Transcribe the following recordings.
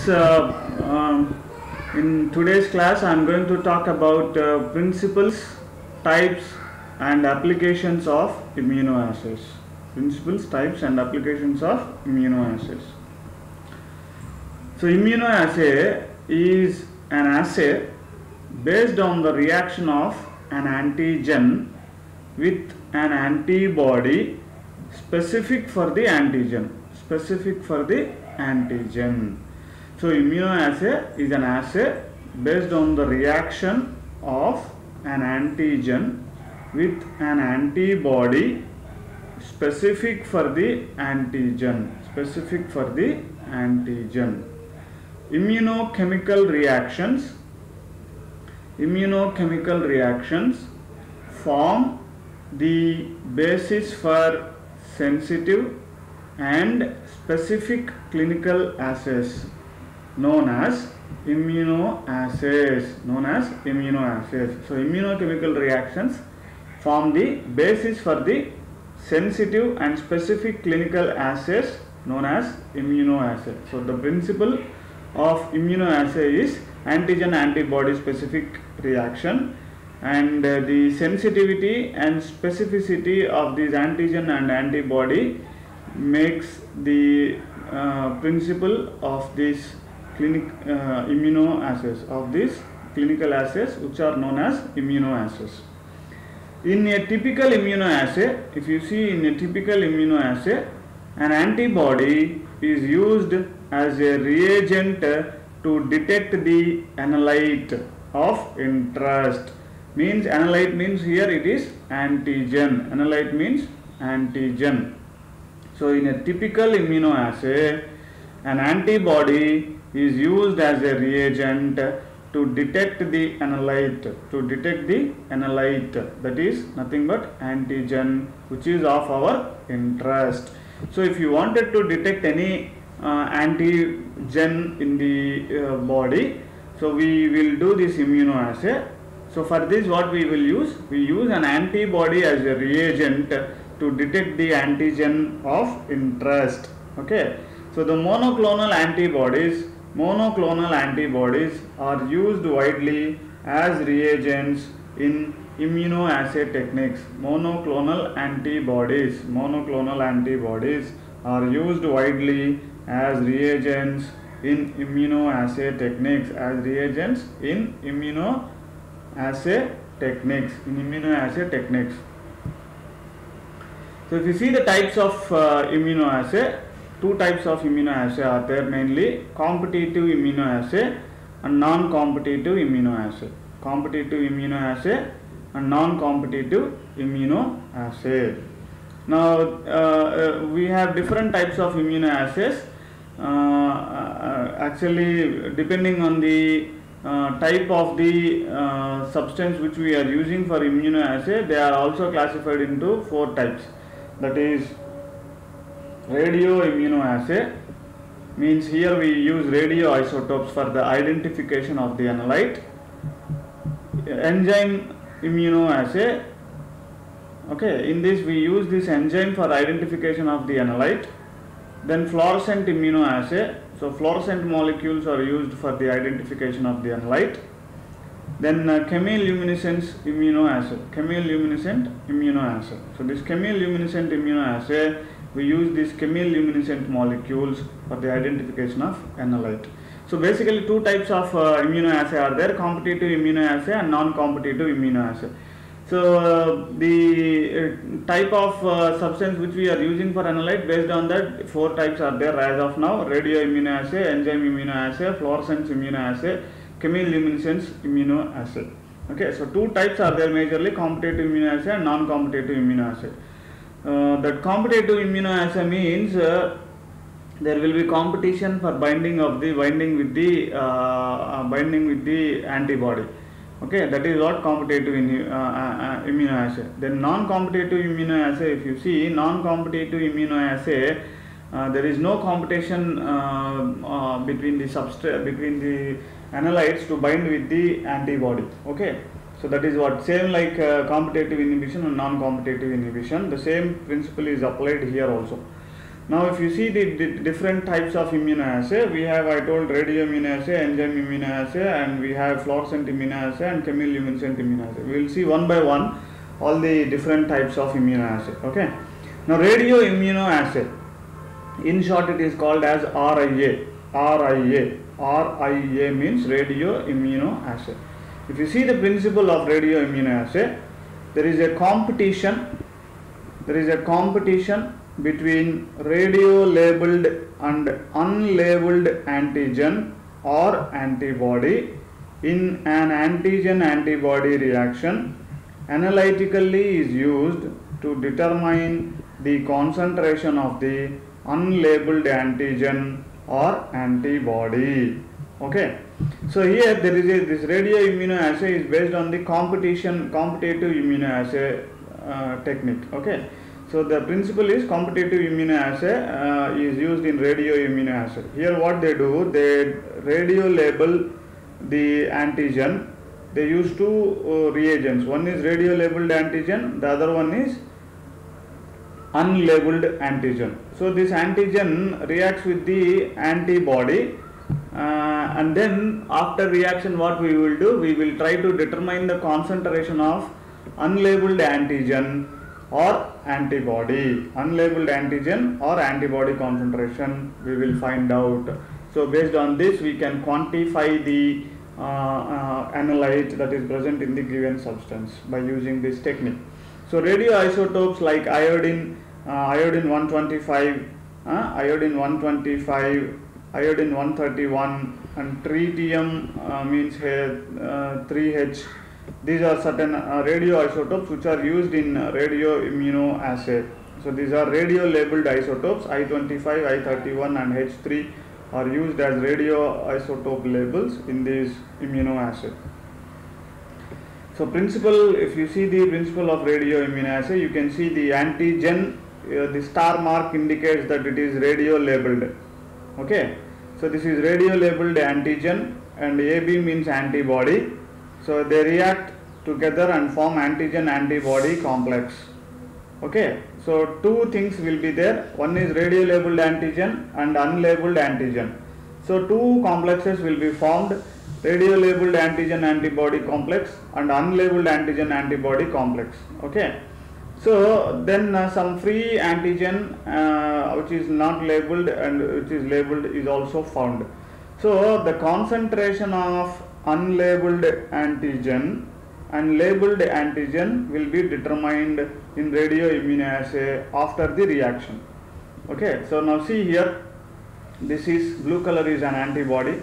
Uh, um, in today's class, I am going to talk about principles, types, and applications of immunoassays. Principles, types, and applications of immunoassays. So, immunoassay is an assay based on the reaction of an antigen with an antibody specific for the antigen. Specific for the antigen. So, immunoassay is an assay based on the reaction of an antigen with an antibody specific for the antigen. Specific for the antigen. Immunochemical reactions form the basis for sensitive and specific clinical assays known as immunoassays. So immunochemical reactions form the basis for the sensitive and specific clinical assays known as immunoassay. So the principle of immunoassay is antigen antibody specific reaction, and the sensitivity and specificity of this antigen and antibody makes the principle of this immunoassays, of these clinical assays, which are known as immunoassays. In a typical immunoassay, if you see in a typical immunoassay, an antibody is used as a reagent to detect the analyte of interest. Means analyte means here it is antigen. Analyte means antigen. So in a typical immunoassay, an antibody is used as a reagent to detect the analyte. That is nothing but antigen, which is of our interest. So if you wanted to detect any antigen in the body, so we will do this immunoassay. So for this, what we will use? We use an antibody as a reagent to detect the antigen of interest. Okay. So the monoclonal antibodies are used widely as reagents in immunoassay techniques. Monoclonal antibodies are used widely as reagents in immunoassay techniques. So if you see the types of immunoassay, two types of immunoassay are there mainly: competitive immunoassay and non-competitive immunoassay. Now we have different types of immunoassays. Actually, depending on the type of the substance which we are using for immunoassay, they are also classified into four types. That is, radioimmunoassay, means here we use radioisotopes for the identification of the analyte. Enzyme immunoassay, okay, in this we use this enzyme for identification of the analyte. Then fluorescent immunoassay, so fluorescent molecules are used for the identification of the analyte. Then chemiluminescence immunoassay. So this chemiluminescent immunoassay, we use these chemiluminescent molecules for the identification of analyte. So basically two types of immunoassay are there: competitive immunoassay and non-competitive immunoassay. So the type of substance which we are using for analyte, based on that, four types are there as of now: radioimmunoassay, enzyme immunoassay, fluorescence immunoassay, chemiluminescence immunoassay. Okay, so two types are there majorly: competitive immunoassay and non-competitive immunoassay. That competitive immunoassay means there will be competition for binding with the antibody. Okay, that is what competitive immunoassay. Then non-competitive immunoassay, if you see non-competitive immunoassay, there is no competition between the analytes to bind with the antibody. Okay, so that is what, same like competitive inhibition and non-competitive inhibition, the same principle is applied here also. Now if you see the different types of immunoassay, we have, I told, radioimmunoassay, enzyme immunoassay, and we have fluorescent immunoassay and chemiluminescent immunoassay. We will see one by one all the different types of immunoassay. Okay. Now radioimmunoassay, in short it is called as RIA. RIA means radioimmunoassay. If you see the principle of radioimmunoassay, there is a competition between radio-labeled and unlabeled antigen or antibody in an antigen-antibody reaction. Analytically is used to determine the concentration of the unlabeled antigen or antibody. Okay. So here there is this radioimmunoassay is based on the competitive immunoassay technique. Okay. So the principle is competitive immunoassay is used in radioimmunoassay. Here what they do, they radio label the antigen. They use two reagents. One is radio labeled antigen, the other one is unlabeled antigen. So this antigen reacts with the antibody, and then after reaction what we will do, we will try to determine the concentration of unlabeled antigen or antibody. Unlabeled antigen or antibody concentration we will find out. So based on this we can quantify the analyte that is present in the given substance by using this technique. So radioisotopes like iodine 125, iodine 125, iodine 131 and tritium means here 3H. These are certain radioisotopes which are used in radioimmunoassay. So these are radio labeled isotopes. I25, I31 and H3 are used as radioisotope labels in these immunoassay. So principle, if you see the principle of radioimmunoassay, you can see the antigen, the star mark indicates that it is radio labeled. Okay. So this is radio labeled antigen and AB means antibody. So they react together and form antigen antibody complex. Okay. So two things will be there. One is radio labeled antigen and unlabeled antigen. So two complexes will be formed, radio labeled antigen antibody complex and unlabeled antigen antibody complex. Okay. So then some free antigen which is not labeled and which is labeled is also found. So the concentration of unlabeled antigen and labeled antigen will be determined in radioimmunoassay after the reaction. Okay. So now see here, this is blue color is an antibody,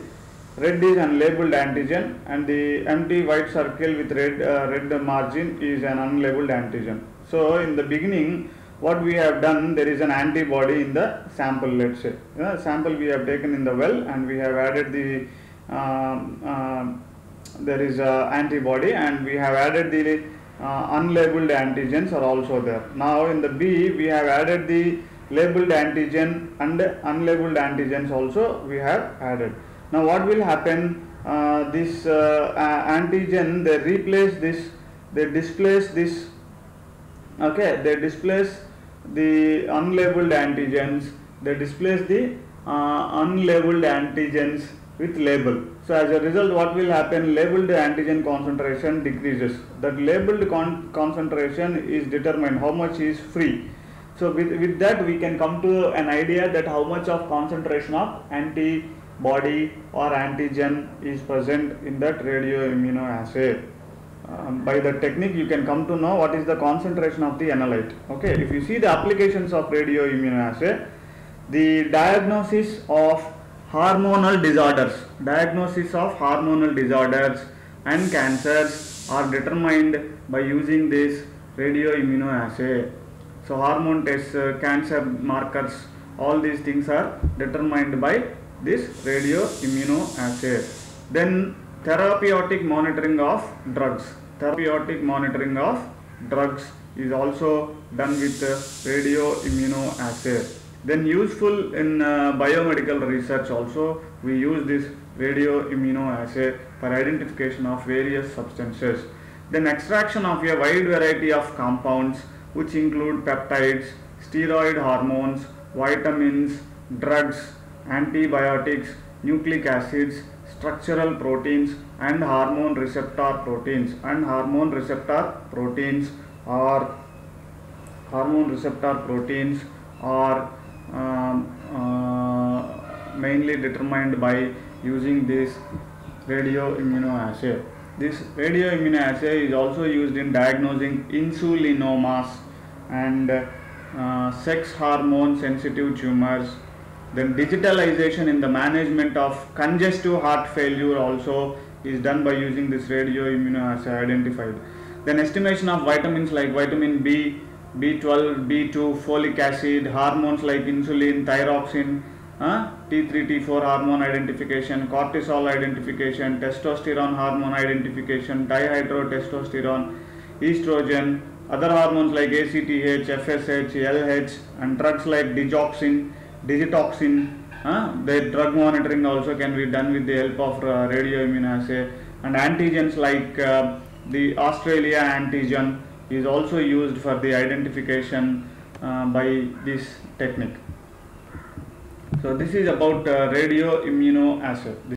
red is unlabeled antigen, and the empty white circle with red margin is an unlabeled antigen. So in the beginning what we have done, there is an antibody in the sample, let's say. Sample we have taken in the well and we have added the there is a antibody and we have added the unlabeled antigens are also there. Now in the B we have added the labeled antigen and unlabeled antigens also we have added. Now what will happen, this antigen, they replace this, they displace this. Okay, they displace the unlabeled antigens, they displace the unlabeled antigens with label. So as a result what will happen, labeled antigen concentration decreases. That labeled concentration is determined how much is free. So with that we can come to an idea that how much of concentration of antibody or antigen is present in that radioimmunoassay. By the technique you can come to know what is the concentration of the analyte. Okay, if you see the applications of radioimmunoassay, the diagnosis of hormonal disorders and cancers are determined by using this radioimmunoassay. So hormone tests, cancer markers, all these things are determined by this radioimmunoassay. Then therapeutic monitoring of drugs. Therapeutic monitoring of drugs is also done with radioimmunoassay. Then useful in biomedical research also we use this radioimmunoassay for identification of various substances. Then extraction of a wide variety of compounds which include peptides, steroid hormones, vitamins, drugs, antibiotics, nucleic acids, structural proteins, and hormone receptor proteins. And are hormone receptor proteins are mainly determined by using this radioimmunoassay. This radioimmunoassay is also used in diagnosing insulinomas and sex hormone sensitive tumors. Then digitalization in the management of congestive heart failure also is done by using this radioimmunoassay identified. Then estimation of vitamins like vitamin B, B12, B2, folic acid, hormones like insulin, thyroxine, T3, T4 hormone identification, cortisol identification, testosterone hormone identification, dihydrotestosterone, estrogen, other hormones like ACTH, FSH, LH, and drugs like digitoxin. Their drug monitoring also can be done with the help of radioimmunoassay, and antigens like the Australia antigen is also used for the identification by this technique. So this is about radioimmunoassay.